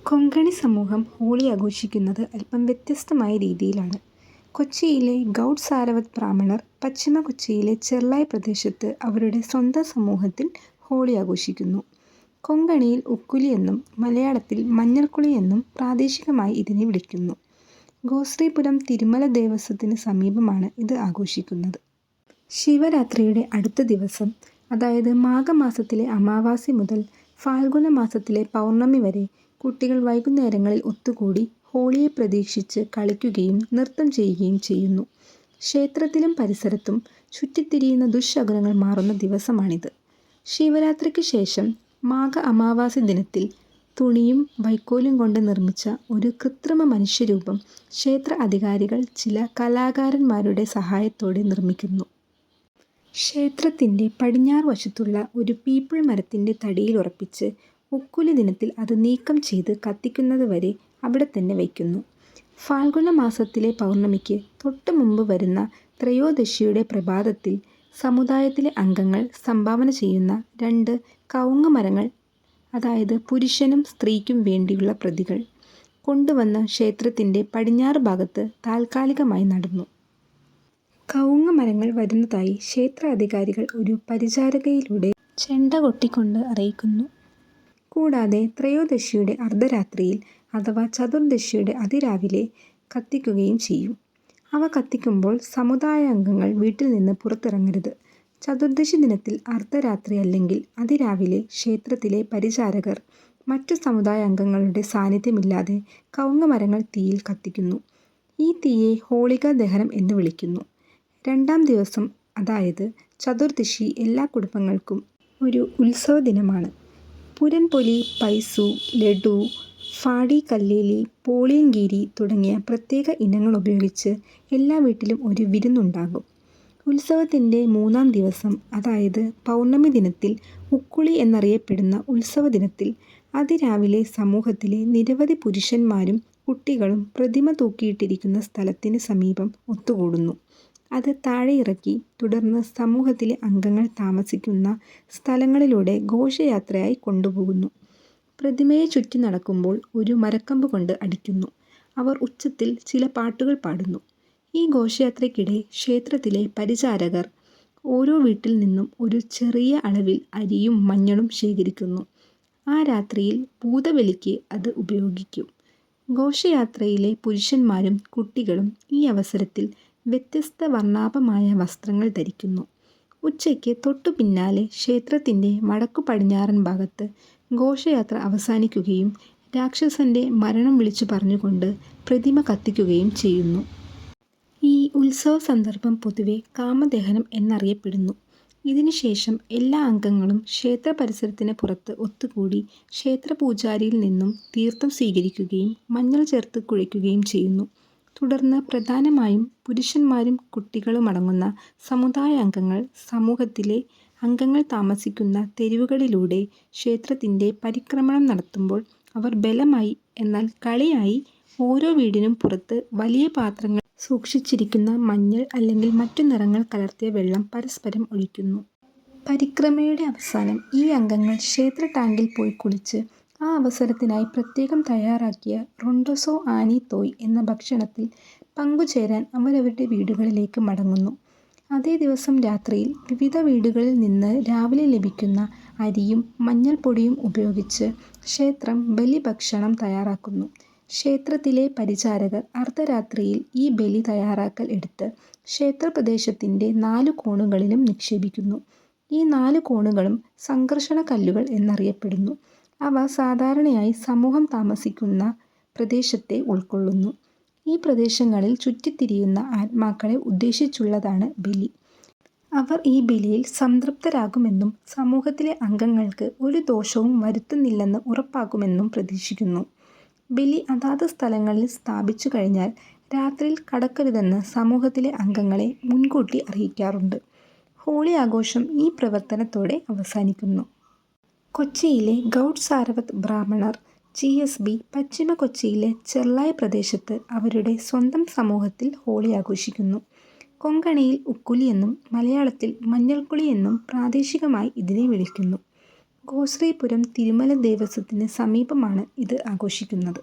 കൊങ്കണി സമൂഹം ഹോളി ആഘോഷിക്കുന്നത് അല്പം വ്യത്യസ്തമായ രീതിയിലാണ്. കൊച്ചിയിലെ ഗൗഡ് സാരവത് ബ്രാഹ്മണർ പശ്ചിമ കൊച്ചിയിലെ ചെർളായി പ്രദേശത്ത് അവരുടെ സ്വന്തം സമൂഹത്തിൽ ഹോളി ആഘോഷിക്കുന്നു. കൊങ്കണിയിൽ ഉക്കുലി എന്നും മലയാളത്തിൽ മഞ്ഞൾക്കുളി എന്നും പ്രാദേശികമായി ഇതിനെ വിളിക്കുന്നു. ഗോശ്രീപുരം തിരുമല ദേവസ്വത്തിന് സമീപമാണ് ഇത് ആഘോഷിക്കുന്നത്. ശിവരാത്രിയുടെ അടുത്ത ദിവസം, അതായത് മാഘമാസത്തിലെ അമാവാസി മുതൽ ഫാൽഗുന മാസത്തിലെ പൗർണമി വരെ കുട്ടികൾ വൈകുന്നേരങ്ങളിൽ ഒത്തുകൂടി ഹോളിയെ പ്രതീക്ഷിച്ച് കളിക്കുകയും നൃത്തം ചെയ്യുകയും ചെയ്യുന്നു. ക്ഷേത്രത്തിലും പരിസരത്തും ചുറ്റിത്തിരിയുന്ന ദുശ്ശകുനങ്ങൾ മാറുന്ന ദിവസമാണിത്. ശിവരാത്രിക്ക് ശേഷം മാഘ അമാവാസി ദിനത്തിൽ തുണിയും വൈക്കോലും കൊണ്ട് നിർമ്മിച്ച ഒരു കൃത്രിമ മനുഷ്യരൂപം ക്ഷേത്ര അധികാരികൾ ചില കലാകാരന്മാരുടെ സഹായത്തോടെ നിർമ്മിക്കുന്നു. ക്ഷേത്രത്തിൻ്റെ പടിഞ്ഞാറ് വശത്തുള്ള ഒരു പീപ്പിൾ മരത്തിൻ്റെ തടിയിൽ ഉറപ്പിച്ച് ഉക്കുലി ദിനത്തിൽ അത് നീക്കം ചെയ്ത് കത്തിക്കുന്നത് വരെ അവിടെ തന്നെ വയ്ക്കുന്നു. ഫാൽഗുന മാസത്തിലെ പൗർണമിക്ക് തൊട്ട് മുമ്പ് വരുന്ന ത്രയോദശിയുടെ പ്രഭാതത്തിൽ സമുദായത്തിലെ അംഗങ്ങൾ സംഭാവന ചെയ്യുന്ന 2 കവുങ്ങ് മരങ്ങൾ, അതായത് പുരുഷനും സ്ത്രീക്കും വേണ്ടിയുള്ള പ്രതികൾ, കൊണ്ടുവന്ന് ക്ഷേത്രത്തിൻ്റെ പടിഞ്ഞാറ് ഭാഗത്ത് താൽക്കാലികമായി നടുന്നു. കവുങ്ങ് മരങ്ങൾ വരുന്നതായി ക്ഷേത്ര അധികാരികൾ ഒരു പരിചാരകയിലൂടെ ചെണ്ട കൊട്ടിക്കൊണ്ട് അറിയിക്കുന്നു. കൂടാതെ ത്രയോദശിയുടെ അർദ്ധരാത്രിയിൽ അഥവാ ചതുർദശിയുടെ അതിരാവിലെ കത്തിക്കുകയും ചെയ്യും. അവ കത്തിക്കുമ്പോൾ സമുദായാംഗങ്ങൾ വീട്ടിൽ നിന്ന് പുറത്തിറങ്ങരുത്. ചതുർദശി ദിനത്തിൽ അർദ്ധരാത്രി അല്ലെങ്കിൽ അതിരാവിലെ ക്ഷേത്രത്തിലെ പരിചാരകർ മറ്റു സമുദായാംഗങ്ങളുടെ സാന്നിധ്യമില്ലാതെ കവുങ്ങ് മരങ്ങൾ തീയിൽ കത്തിക്കുന്നു. ഈ തീയെ ഹോളികാ ദഹനം എന്ന് വിളിക്കുന്നു. 2ാം ദിവസം, അതായത് ചതുർദശി, എല്ലാ കുടുംബങ്ങൾക്കും ഒരു ഉത്സവ ദിനമാണ്. പുരൻപൊലി, പൈസു, ലഡു, ഫാടി കല്ലേലി, പോളിയൻഗിരി തുടങ്ങിയ പ്രത്യേക ഇനങ്ങൾ ഉപയോഗിച്ച് എല്ലാ വീട്ടിലും ഒരു വിരുന്നുണ്ടാകും. ഉത്സവത്തിൻ്റെ 3ാം ദിവസം, അതായത് പൗർണമി ദിനത്തിൽ, ഉക്കുളി എന്നറിയപ്പെടുന്ന ഉത്സവ ദിനത്തിൽ അതിരാവിലെ സമൂഹത്തിലെ നിരവധി പുരുഷന്മാരും കുട്ടികളും പ്രതിമ തൂക്കിയിട്ടിരിക്കുന്ന സ്ഥലത്തിന് സമീപം ഒത്തുകൂടുന്നു. അത് താഴെ ഇറക്കി തുടർന്ന് സമൂഹത്തിലെ അംഗങ്ങൾ താമസിക്കുന്ന സ്ഥലങ്ങളിലൂടെ ഘോഷയാത്രയായി കൊണ്ടുപോകുന്നു. പ്രതിമയെ ചുറ്റി നടക്കുമ്പോൾ ഒരു മരക്കമ്പ് കൊണ്ട് അടിക്കുന്നു. അവർ ഉച്ചത്തിൽ ചില പാട്ടുകൾ പാടുന്നു. ഈ ഘോഷയാത്രയ്ക്കിടെ ക്ഷേത്രത്തിലെ പരിചാരകർ ഓരോ വീട്ടിൽ നിന്നും ഒരു ചെറിയ അളവിൽ അരിയും മഞ്ഞളും ശേഖരിക്കുന്നു. ആ രാത്രിയിൽ ഭൂതബലിക്ക് അത് ഉപയോഗിക്കും. ഘോഷയാത്രയിലെ പുരുഷന്മാരും കുട്ടികളും ഈ അവസരത്തിൽ വ്യത്യസ്ത വർണ്ണാഭമായ വസ്ത്രങ്ങൾ ധരിക്കുന്നു. ഉച്ചയ്ക്ക് തൊട്ടു പിന്നാലെ ക്ഷേത്രത്തിൻ്റെ വടക്കു പടിഞ്ഞാറൻ ഭാഗത്ത് ഘോഷയാത്ര അവസാനിക്കുകയും രാക്ഷസന്റെ മരണം വിളിച്ചു പറഞ്ഞുകൊണ്ട് പ്രതിമ കത്തിക്കുകയും ചെയ്യുന്നു. ഈ ഉത്സവ സന്ദർഭം പൊതുവെ കാമദഹനം എന്നറിയപ്പെടുന്നു. ഇതിനുശേഷം എല്ലാ അംഗങ്ങളും ക്ഷേത്ര പരിസരത്തിന് പുറത്ത് ഒത്തുകൂടി ക്ഷേത്രപൂജാരിയിൽ നിന്നും തീർത്ഥം സ്വീകരിക്കുകയും മഞ്ഞൾ ചേർത്ത് കുഴിക്കുകയും ചെയ്യുന്നു. തുടർന്ന് പ്രധാനമായും പുരുഷന്മാരും കുട്ടികളുമടങ്ങുന്ന സമുദായാംഗങ്ങൾ സമൂഹത്തിലെ അംഗങ്ങൾ താമസിക്കുന്ന തെരുവുകളിലൂടെ ക്ഷേത്രത്തിൻ്റെ പരിക്രമണം നടത്തുമ്പോൾ അവർ ബലമായി, എന്നാൽ കളിയായി, ഓരോ വീടിനും പുറത്ത് വലിയ പാത്രങ്ങൾ സൂക്ഷിച്ചിരിക്കുന്ന മഞ്ഞൾ അല്ലെങ്കിൽ മറ്റു നിറങ്ങൾ കലർത്തിയ വെള്ളം പരസ്പരം ഒഴിക്കുന്നു. പരിക്രമയുടെ അവസാനം ഈ അംഗങ്ങൾ ക്ഷേത്ര ടാങ്കിൽ പോയി കുളിച്ച് ആ അവസരത്തിനായി പ്രത്യേകം തയ്യാറാക്കിയ റൊണ്ടോസോ ആനി തോയ് എന്ന ഭക്ഷണത്തിൽ പങ്കുചേരാൻ അവരവരുടെ വീടുകളിലേക്ക് മടങ്ങുന്നു. അതേ ദിവസം രാത്രിയിൽ വിവിധ വീടുകളിൽ നിന്ന് രാവിലെ ലഭിക്കുന്ന അരിയും മഞ്ഞൾപ്പൊടിയും ഉപയോഗിച്ച് ക്ഷേത്രം ബലിഭക്ഷണം തയ്യാറാക്കുന്നു. ക്ഷേത്രത്തിലെ പരിചാരകർ അർദ്ധരാത്രിയിൽ ഈ ബലി തയ്യാറാക്കൽ എടുത്ത് ക്ഷേത്രപ്രദേശത്തിൻ്റെ 4 കോണുകളിലും നിക്ഷേപിക്കുന്നു. ഈ 4 കോണുകളും സംകർഷണ കല്ലുകൾ എന്നറിയപ്പെടുന്നു. അവ സാധാരണയായി സമൂഹം താമസിക്കുന്ന പ്രദേശത്തെ ഉൾക്കൊള്ളുന്നു. ഈ പ്രദേശങ്ങളിൽ ചുറ്റിത്തിരിയുന്ന ആത്മാക്കളെ ഉദ്ദേശിച്ചുള്ളതാണ് ബലി. അവർ ഈ ബലിയിൽ സംതൃപ്തരാകുമെന്നും സമൂഹത്തിലെ അംഗങ്ങൾക്ക് ഒരു ദോഷവും വരുത്തുന്നില്ലെന്ന് ഉറപ്പാക്കുമെന്നും പ്രതീക്ഷിക്കുന്നു. ബലി അതാത് സ്ഥലങ്ങളിൽ സ്ഥാപിച്ചു കഴിഞ്ഞാൽ രാത്രിയിൽ കടക്കരുതെന്ന് സമൂഹത്തിലെ അംഗങ്ങളെ മുൻകൂട്ടി അറിയിക്കാറുണ്ട്. ഹോളി ആഘോഷം ഈ പ്രവർത്തനത്തോടെ അവസാനിക്കുന്നു. കൊച്ചിയിലെ ഗൗഡ് സാരവത് ബ്രാഹ്മണർ GSB പശ്ചിമ കൊച്ചിയിലെ ചെർളായി പ്രദേശത്ത് അവരുടെ സ്വന്തം സമൂഹത്തിൽ ഹോളി ആഘോഷിക്കുന്നു. കൊങ്കണിയിൽ ഉക്കുലി എന്നും മലയാളത്തിൽ മഞ്ഞൾക്കുളി എന്നും പ്രാദേശികമായി ഇതിനെ വിളിക്കുന്നു. കോശ്രീപുരം തിരുമല ദേവസ്വത്തിന് സമീപമാണ് ഇത് ആഘോഷിക്കുന്നത്.